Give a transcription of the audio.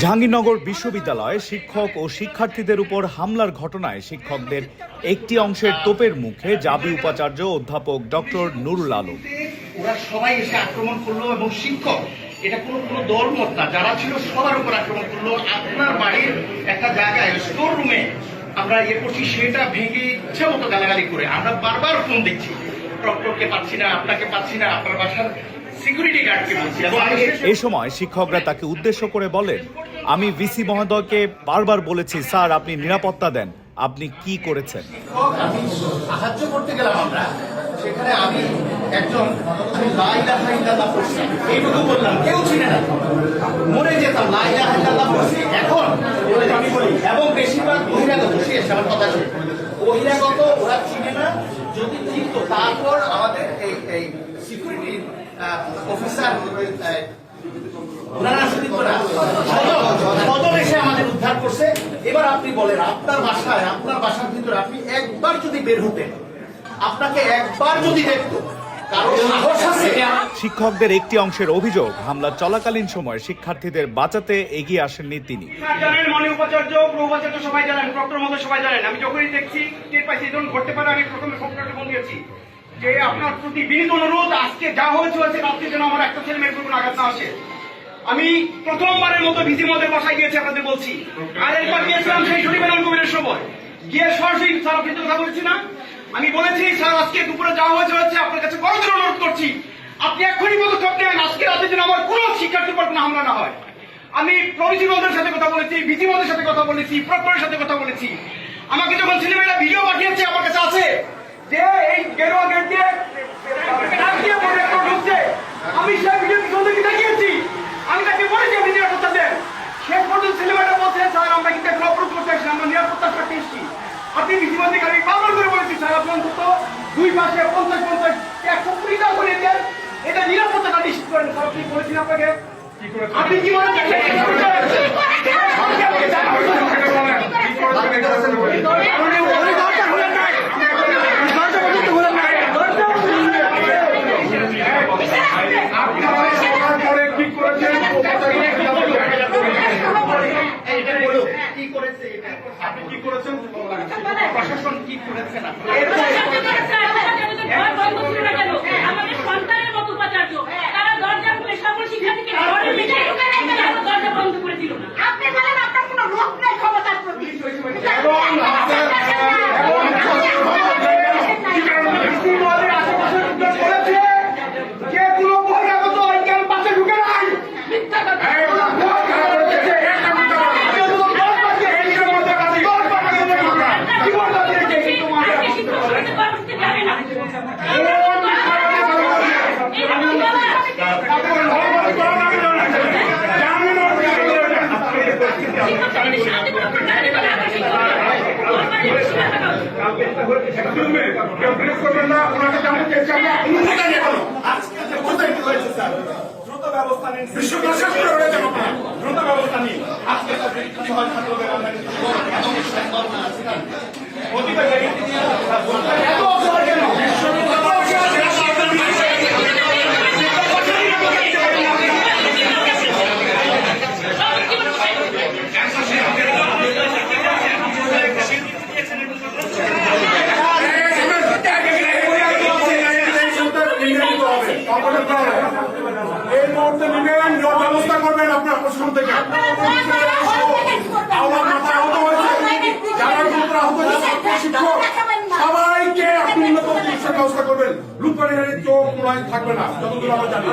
জাহাঙ্গীরনগর বিশ্ববিদ্যালয়ে শিক্ষক ও শিক্ষার্থীদের উপর হামলার ঘটনায় শিক্ষকদের একটি অংশের তোপের মুখে জাবি উপাচার্য অধ্যাপক ডক্টর নুরুল আলম। ওরা সবাই এসে আক্রমণ করলো এবং শিক্ষক এটা কোনো দল মত না, যারা ছিল সবার উপর আক্রমণ করলো। আপনার বাড়ির একটা জায়গায় স্টোর রুমে আমরা করছি, সেটা ভেঙে ইচ্ছে মতো গালাগালি করে আমরা বারবার ফোন দিচ্ছি, প্রক্টরকে পাচ্ছি না, আপনাকে পাচ্ছি না, আপনার বাসার সিকিউরিটি গার্ডকে বলছি। এই সময় শিক্ষকরা তাকে উদ্দেশ্য করে বলেন, আমি ভিসি মহোদয়কে বারবার বলেছি, স্যার আপনি নিরাপত্তা দেন, আপনি কি করেছেন? আমি সাহায্য করতে গেলাম, আমরা সেখানে আমি একজন এইটুকু বললাম, কেউ চিনে না, মরে যেতাম এখন আমি বলি। এবং বেশিরভাগ বহিরাগত, শেষ আমার কথা শেষ, বহিরাগত ওরা চিনে না। যদি চিনতো তারপর আমাদের এই সিকিউরিটি অফিসার এসে আমাদের উদ্ধার করছে। এবার আপনি বলেন, আপনার বাসার ভিতরে আপনি একবার যদি বের হতেন, আপনাকে একবার যদি দেখতো, শিক্ষকদের একটি অংশের অভিযোগ, হামলা চলাকালীন সময় শিক্ষার্থীদের বাঁচাতে এগিয়ে আসেননি তিনি। জানেন, মাননীয় উপাচার্য, উপাচার্য সবাই জানেন, প্রক্টর মহোদয় সবাই জানেন। আমি যখনই দেখছি টের পাইছি যখন ঘটতে পারে, আমি প্রথমে প্রক্টরকে ফোন দিয়েছি যে আপনার প্রতি বিনীত অনুরোধ, আজকে যা হয়েছে রাত্রে যেন আমার একটা ছেলে মেয়ের কোনো আঘাত না আসে। আমি প্রথমবারের মতো ভিসি মহোদয়ের বাসায় গিয়েছি, আপনাদের বলছি। আর এরপর গিয়েছিলাম সেই শনিবার কবিরের সময়, গিয়ে সরাসরি স্যার আপনি কথা বলেছি না, আমি বলেছি স্যার আজকে দুপুরে যাওয়া হয়েছে আপনার কাছে করজোর অনুরোধ করছি, আপনি এক্ষুনি পদক্ষেপ নেন, আজকে রাতে যেন আমার কোনো শিক্ষার্থীর উপর কোনো হামলা না হয়। আমি প্রিন্সিপালদের সাথে কথা বলেছি, ভিসি মহোদয়ের সাথে কথা বলেছি, প্রক্টরের সাথে কথা বলেছি। আমাকে যখন ছেলেমেয়েরা ভিডিও পাঠিয়েছে, আমার কাছে আছে যে এই গেরুয়া গেট দিয়ে ঢুকছে, আমি সেই ভিডিও পিছনে দেখিয়েছি, আমি তাকে বলেছি আপনি নিরাপত্তা দেন। শেষ পর্যন্ত ছেলেমেয়েরা বলছে, স্যার আমরা কিন্তু একটা অপরাধ করতে আসছি, আমরা নিরাপত্তার সাথে এসেছি। আপনি বিধিবন্ধীকে আমি বারবার করে বলেছি, স্যার আপনি অন্তত দুই পাশে 50-50 120টা করে দেন, এটা নিরাপত্তাটা নিশ্চিত করেন। স্যার আপনি বলেছেন, আপনাকে আপনি কি বলেন? প্রশাসন কি করেছেন? আমাদের সন্তানের মতো উপাচার্য, তারা দরজা খুলে সকল শিক্ষার্থীকে দরজা বন্ধ করে দিল না। আপনি বলেন আপনার কোনো রোগ নেই ক্ষমতার প্রতি। দ্রুত ব্যবস্থা নিন, দ্রুত ব্যবস্থা নিন। আজকে এই মুহূর্তে নিবেন, ব্যবস্থা করবেন আপনার প্রশাসন থেকে। যারা শিক্ষক সবাইকে আপনি উন্নত চিকিৎসার ব্যবস্থা করবেন। লুটপাটের চোখ নয় থাকবে না, যতদূর আমরা জানি।